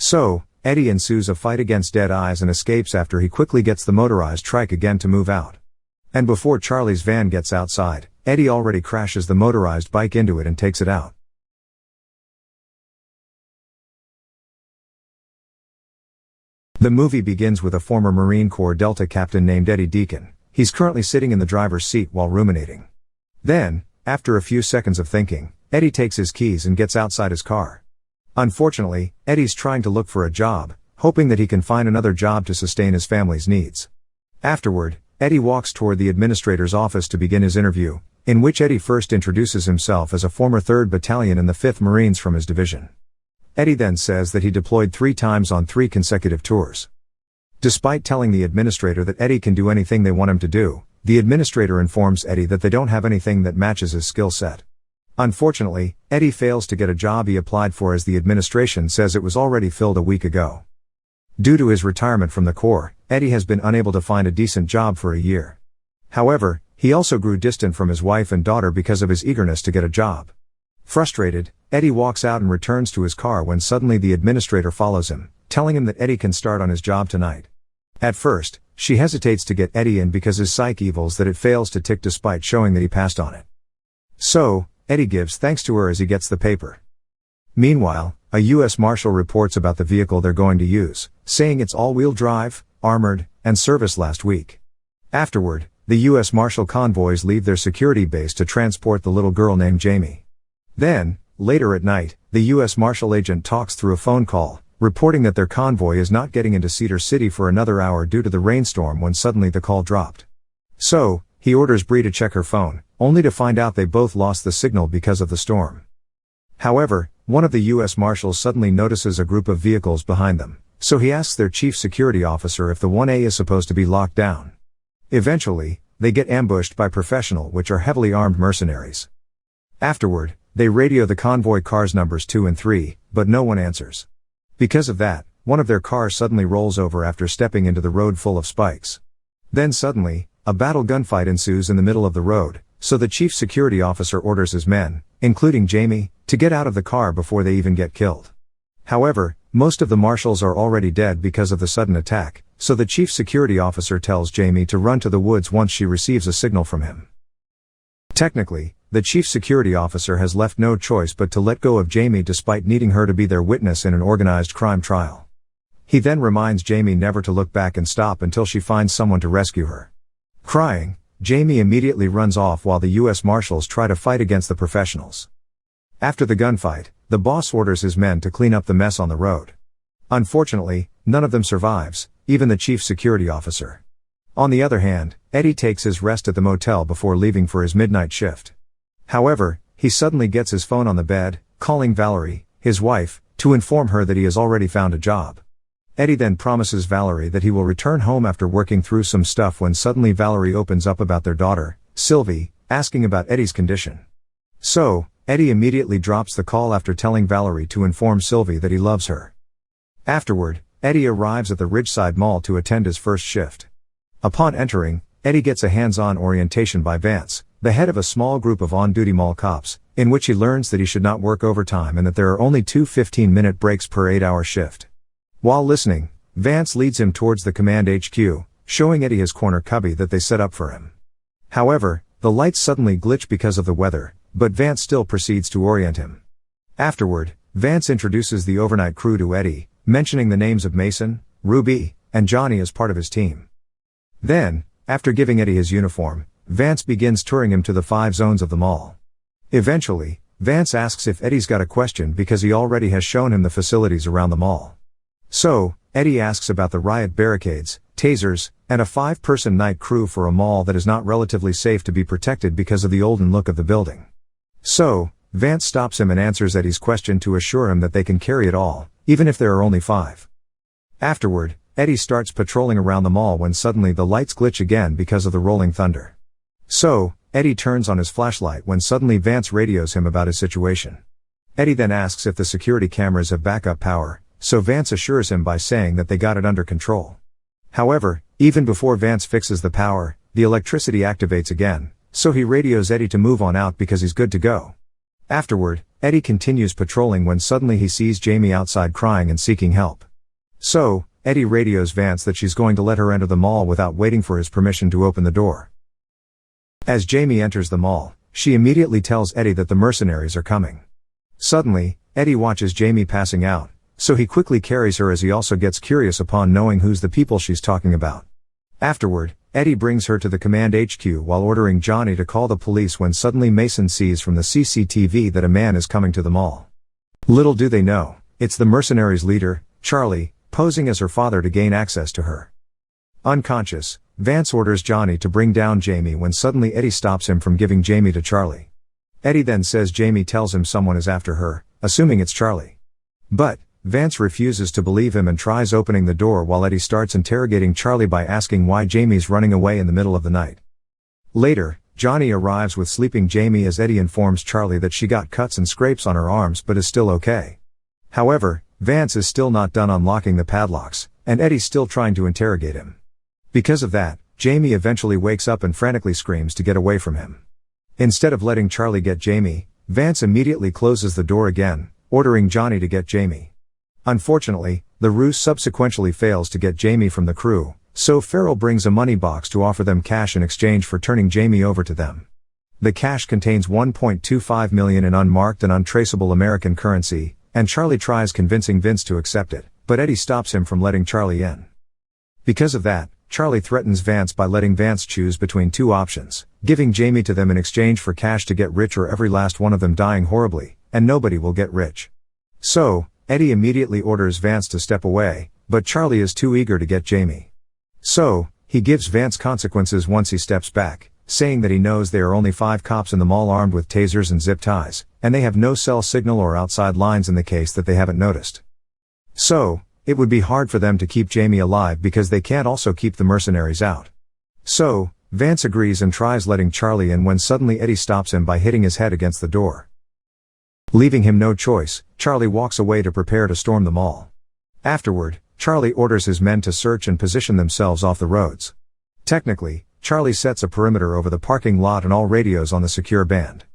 So, Eddie ensues a fight against Dead Eyes and escapes after he quickly gets the motorized trike again to move out. And before Charlie's van gets outside, Eddie already crashes the motorized bike into it and takes it out. The movie begins with a former Marine Corps Delta captain named Eddie Deacon. He's currently sitting in the driver's seat while ruminating. Then, after a few seconds of thinking, Eddie takes his keys and gets outside his car. Unfortunately, Eddie's trying to look for a job, hoping that he can find another job to sustain his family's needs. Afterward, Eddie walks toward the administrator's office to begin his interview, in which Eddie first introduces himself as a former 3rd Battalion in the 5th Marines from his division. Eddie then says that he deployed 3 times on 3 consecutive tours. Despite telling the administrator that Eddie can do anything they want him to do, the administrator informs Eddie that they don't have anything that matches his skill set. Unfortunately, Eddie fails to get a job he applied for as the administration says it was already filled a week ago. Due to his retirement from the Corps, Eddie has been unable to find a decent job for a year. However, he also grew distant from his wife and daughter because of his eagerness to get a job. Frustrated, Eddie walks out and returns to his car when suddenly the administrator follows him, telling him that Eddie can start on his job tonight. At first, she hesitates to get Eddie in because his psych evils that it fails to tick despite showing that he passed on it. So, Eddie gives thanks to her as he gets the paper. Meanwhile, a U.S. Marshal reports about the vehicle they're going to use, saying it's all-wheel drive, armored, and serviced last week. Afterward, the U.S. Marshal convoys leave their security base to transport the little girl named Jamie. Then, later at night, the U.S. Marshal agent talks through a phone call, reporting that their convoy is not getting into Cedar City for another hour due to the rainstorm when suddenly the call dropped. So, he orders Bree to check her phone, only to find out they both lost the signal because of the storm. However, one of the U.S. Marshals suddenly notices a group of vehicles behind them, so he asks their chief security officer if the 1A is supposed to be locked down. Eventually, they get ambushed by professional which are heavily armed mercenaries. Afterward, they radio the convoy cars numbers 2 and 3, but no one answers. Because of that, one of their cars suddenly rolls over after stepping into the road full of spikes. Then suddenly, a battle gunfight ensues in the middle of the road, so the chief security officer orders his men, including Jamie, to get out of the car before they even get killed. However, most of the marshals are already dead because of the sudden attack, so the chief security officer tells Jamie to run to the woods once she receives a signal from him. Technically, the chief security officer has left no choice but to let go of Jamie despite needing her to be their witness in an organized crime trial. He then reminds Jamie never to look back and stop until she finds someone to rescue her. Crying, Jamie immediately runs off while the U.S. Marshals try to fight against the professionals. After the gunfight, the boss orders his men to clean up the mess on the road. Unfortunately, none of them survives, even the chief security officer. On the other hand, Eddie takes his rest at the motel before leaving for his midnight shift. However, he suddenly gets his phone on the bed, calling Valerie, his wife, to inform her that he has already found a job. Eddie then promises Valerie that he will return home after working through some stuff when suddenly Valerie opens up about their daughter, Sylvie, asking about Eddie's condition. So, Eddie immediately drops the call after telling Valerie to inform Sylvie that he loves her. Afterward, Eddie arrives at the Ridgeside Mall to attend his first shift. Upon entering, Eddie gets a hands-on orientation by Vance, the head of a small group of on-duty mall cops, in which he learns that he should not work overtime and that there are only 2 15-minute breaks per 8-hour shift. While listening, Vance leads him towards the command HQ, showing Eddie his corner cubby that they set up for him. However, the lights suddenly glitch because of the weather, but Vance still proceeds to orient him. Afterward, Vance introduces the overnight crew to Eddie, mentioning the names of Mason, Ruby, and Johnny as part of his team. Then, after giving Eddie his uniform, Vance begins touring him to the 5 zones of the mall. Eventually, Vance asks if Eddie's got a question because he already has shown him the facilities around the mall. So, Eddie asks about the riot barricades, tasers, and a 5-person night crew for a mall that is not relatively safe to be protected because of the olden look of the building. So, Vance stops him and answers Eddie's question to assure him that they can carry it all, even if there are only 5. Afterward, Eddie starts patrolling around the mall when suddenly the lights glitch again because of the rolling thunder. So, Eddie turns on his flashlight when suddenly Vance radios him about his situation. Eddie then asks if the security cameras have backup power, so Vance assures him by saying that they got it under control. However, even before Vance fixes the power, the electricity activates again, so he radios Eddie to move on out because he's good to go. Afterward, Eddie continues patrolling when suddenly he sees Jamie outside crying and seeking help. So, Eddie radios Vance that she's going to let her enter the mall without waiting for his permission to open the door. As Jamie enters the mall, she immediately tells Eddie that the mercenaries are coming. Suddenly, Eddie watches Jamie passing out, so he quickly carries her as he also gets curious upon knowing who's the people she's talking about. Afterward, Eddie brings her to the command HQ while ordering Johnny to call the police when suddenly Mason sees from the CCTV that a man is coming to the mall. Little do they know, it's the mercenaries' leader, Charlie, posing as her father to gain access to her. Unconscious, Vance orders Johnny to bring down Jamie when suddenly Eddie stops him from giving Jamie to Charlie. Eddie then says Jamie tells him someone is after her, assuming it's Charlie. But Vance refuses to believe him and tries opening the door while Eddie starts interrogating Charlie by asking why Jamie's running away in the middle of the night. Later, Johnny arrives with sleeping Jamie as Eddie informs Charlie that she got cuts and scrapes on her arms but is still okay. However, Vance is still not done unlocking the padlocks, and Eddie's still trying to interrogate him. Because of that, Jamie eventually wakes up and frantically screams to get away from him. Instead of letting Charlie get Jamie, Vance immediately closes the door again, ordering Johnny to get Jamie. Unfortunately, the ruse subsequently fails to get Jamie from the crew, so Farrell brings a money box to offer them cash in exchange for turning Jamie over to them. The cash contains $1.25 million in unmarked and untraceable American currency, and Charlie tries convincing Vince to accept it, but Eddie stops him from letting Charlie in. Because of that, Charlie threatens Vance by letting Vance choose between two options, giving Jamie to them in exchange for cash to get rich or every last one of them dying horribly, and nobody will get rich. So, Eddie immediately orders Vance to step away, but Charlie is too eager to get Jamie. So, he gives Vance consequences once he steps back, saying that he knows there are only 5 cops in the mall armed with tasers and zip ties, and they have no cell signal or outside lines in the case that they haven't noticed. So, it would be hard for them to keep Jamie alive because they can't also keep the mercenaries out. So, Vance agrees and tries letting Charlie in when suddenly Eddie stops him by hitting his head against the door. Leaving him no choice, Charlie walks away to prepare to storm the mall. Afterward, Charlie orders his men to search and position themselves off the roads. Technically, Charlie sets a perimeter over the parking lot and all radios on the secure band.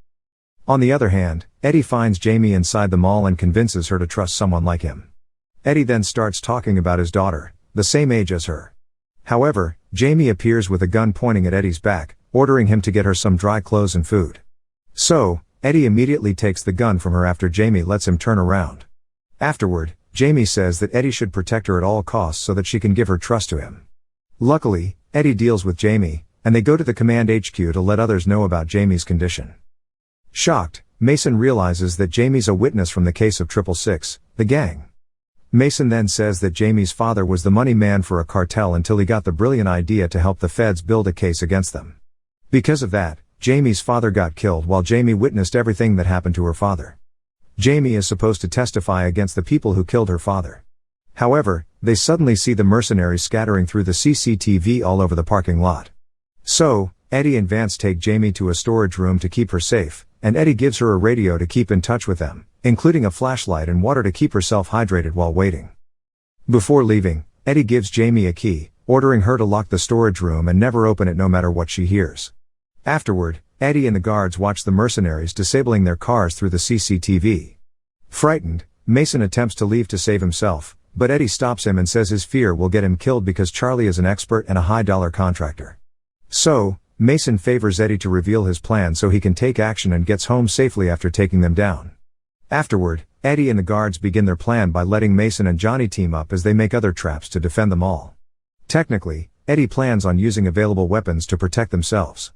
On the other hand, Eddie finds Jamie inside the mall and convinces her to trust someone like him. Eddie then starts talking about his daughter, the same age as her. However, Jamie appears with a gun pointing at Eddie's back, ordering him to get her some dry clothes and food. So, Eddie immediately takes the gun from her after Jamie lets him turn around. Afterward, Jamie says that Eddie should protect her at all costs so that she can give her trust to him. Luckily, Eddie deals with Jamie, and they go to the command HQ to let others know about Jamie's condition. Shocked, Mason realizes that Jamie's a witness from the case of 666, the gang. Mason then says that Jamie's father was the money man for a cartel until he got the brilliant idea to help the feds build a case against them. Because of that, Jamie's father got killed while Jamie witnessed everything that happened to her father. Jamie is supposed to testify against the people who killed her father. However, they suddenly see the mercenaries scattering through the CCTV all over the parking lot. So, Eddie and Vance take Jamie to a storage room to keep her safe, and Eddie gives her a radio to keep in touch with them, including a flashlight and water to keep herself hydrated while waiting. Before leaving, Eddie gives Jamie a key, ordering her to lock the storage room and never open it no matter what she hears. Afterward, Eddie and the guards watch the mercenaries disabling their cars through the CCTV. Frightened, Mason attempts to leave to save himself, but Eddie stops him and says his fear will get him killed because Charlie is an expert and a high-dollar contractor. So, Mason favors Eddie to reveal his plan so he can take action and gets home safely after taking them down. Afterward, Eddie and the guards begin their plan by letting Mason and Johnny team up as they make other traps to defend them all. Technically, Eddie plans on using available weapons to protect themselves.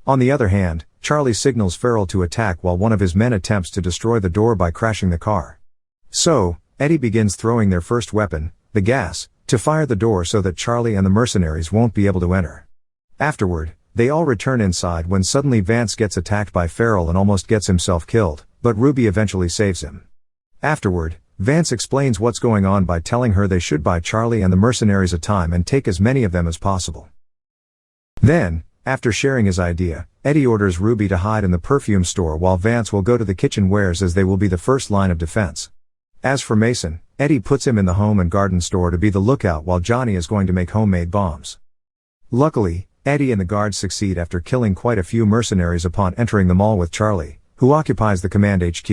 On the other hand, Charlie signals Farrell to attack while one of his men attempts to destroy the door by crashing the car. So, Eddie begins throwing their first weapon, the gas, to fire the door so that Charlie and the mercenaries won't be able to enter. Afterward, they all return inside when suddenly Vance gets attacked by Farrell and almost gets himself killed, but Ruby eventually saves him. Afterward, Vance explains what's going on by telling her they should buy Charlie and the mercenaries a time and take as many of them as possible. Then, after sharing his idea, Eddie orders Ruby to hide in the perfume store while Vance will go to the kitchen wares as they will be the first line of defense. As for Mason, Eddie puts him in the home and garden store to be the lookout while Johnny is going to make homemade bombs. Luckily, Eddie and the guards succeed after killing quite a few mercenaries upon entering the mall with Charlie, who occupies the command HQ.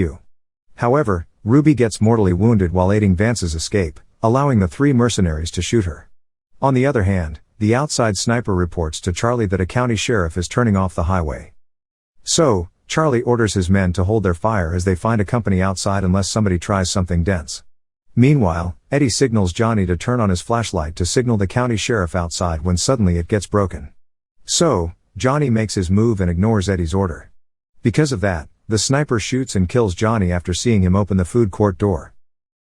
However, Ruby gets mortally wounded while aiding Vance's escape, allowing the 3 mercenaries to shoot her. On the other hand, the outside sniper reports to Charlie that a county sheriff is turning off the highway. So, Charlie orders his men to hold their fire as they find a company outside unless somebody tries something dense. Meanwhile, Eddie signals Johnny to turn on his flashlight to signal the county sheriff outside when suddenly it gets broken. So, Johnny makes his move and ignores Eddie's order. Because of that, the sniper shoots and kills Johnny after seeing him open the food court door.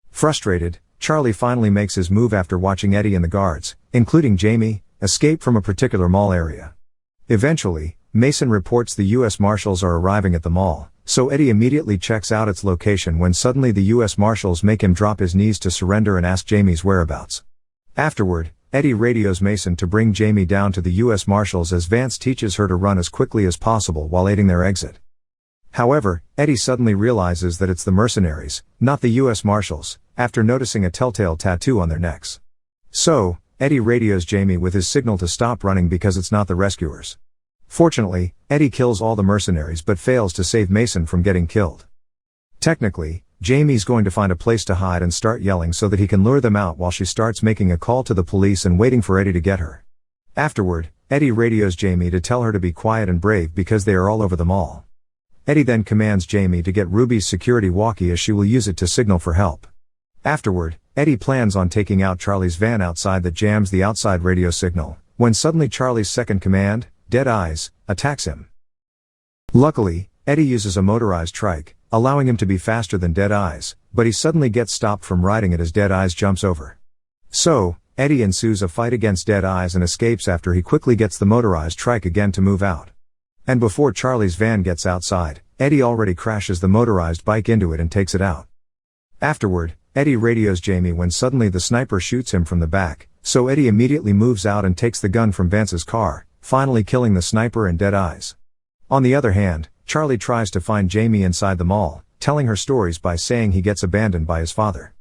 Frustrated, Charlie finally makes his move after watching Eddie and the guards, including Jamie, escape from a particular mall area. Eventually, Mason reports the U.S. Marshals are arriving at the mall, so Eddie immediately checks out its location when suddenly the U.S. Marshals make him drop his knees to surrender and ask Jamie's whereabouts. Afterward, Eddie radios Mason to bring Jamie down to the U.S. Marshals as Vance teaches her to run as quickly as possible while aiding their exit. However, Eddie suddenly realizes that it's the mercenaries, not the U.S. Marshals, after noticing a telltale tattoo on their necks. So, Eddie radios Jamie with his signal to stop running because it's not the rescuers. Fortunately, Eddie kills all the mercenaries but fails to save Mason from getting killed. Technically, Jamie's going to find a place to hide and start yelling so that he can lure them out while she starts making a call to the police and waiting for Eddie to get her. Afterward, Eddie radios Jamie to tell her to be quiet and brave because they are all over the mall. Eddie then commands Jamie to get Ruby's security walkie as she will use it to signal for help. Afterward, Eddie plans on taking out Charlie's van outside that jams the outside radio signal, when suddenly Charlie's second command, Dead Eyes, attacks him. Luckily, Eddie uses a motorized trike, allowing him to be faster than Dead Eyes, but he suddenly gets stopped from riding it as Dead Eyes jumps over. So, Eddie ensues a fight against Dead Eyes and escapes after he quickly gets the motorized trike again to move out. And before Charlie's van gets outside, Eddie already crashes the motorized bike into it and takes it out. Afterward, Eddie radios Jamie when suddenly the sniper shoots him from the back, so Eddie immediately moves out and takes the gun from Vance's car, finally killing the sniper and Dead Eyes. On the other hand, Charlie tries to find Jamie inside the mall, telling her stories by saying he gets abandoned by his father.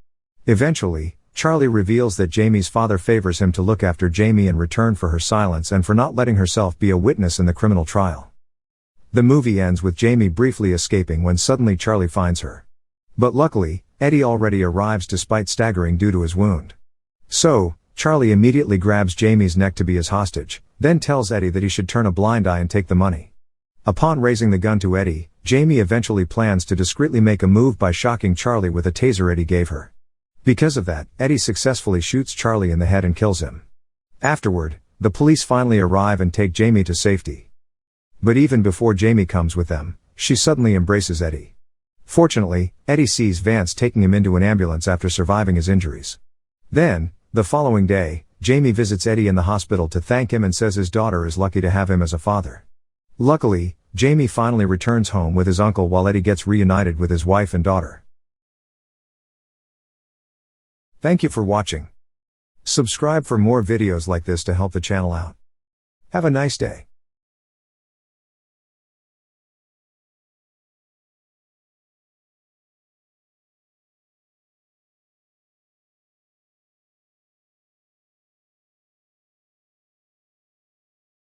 Eventually, Charlie reveals that Jamie's father favors him to look after Jamie in return for her silence and for not letting herself be a witness in the criminal trial. The movie ends with Jamie briefly escaping when suddenly Charlie finds her. But luckily, Eddie already arrives despite staggering due to his wound. So, Charlie immediately grabs Jamie's neck to be his hostage, then tells Eddie that he should turn a blind eye and take the money. Upon raising the gun to Eddie, Jamie eventually plans to discreetly make a move by shocking Charlie with a taser Eddie gave her. Because of that, Eddie successfully shoots Charlie in the head and kills him. Afterward, the police finally arrive and take Jamie to safety. But even before Jamie comes with them, she suddenly embraces Eddie. Fortunately, Eddie sees Vance taking him into an ambulance after surviving his injuries. Then, the following day, Jamie visits Eddie in the hospital to thank him and says his daughter is lucky to have him as a father. Luckily, Jamie finally returns home with his uncle while Eddie gets reunited with his wife and daughter. Thank you for watching. Subscribe for more videos like this to help the channel out. Have a nice day.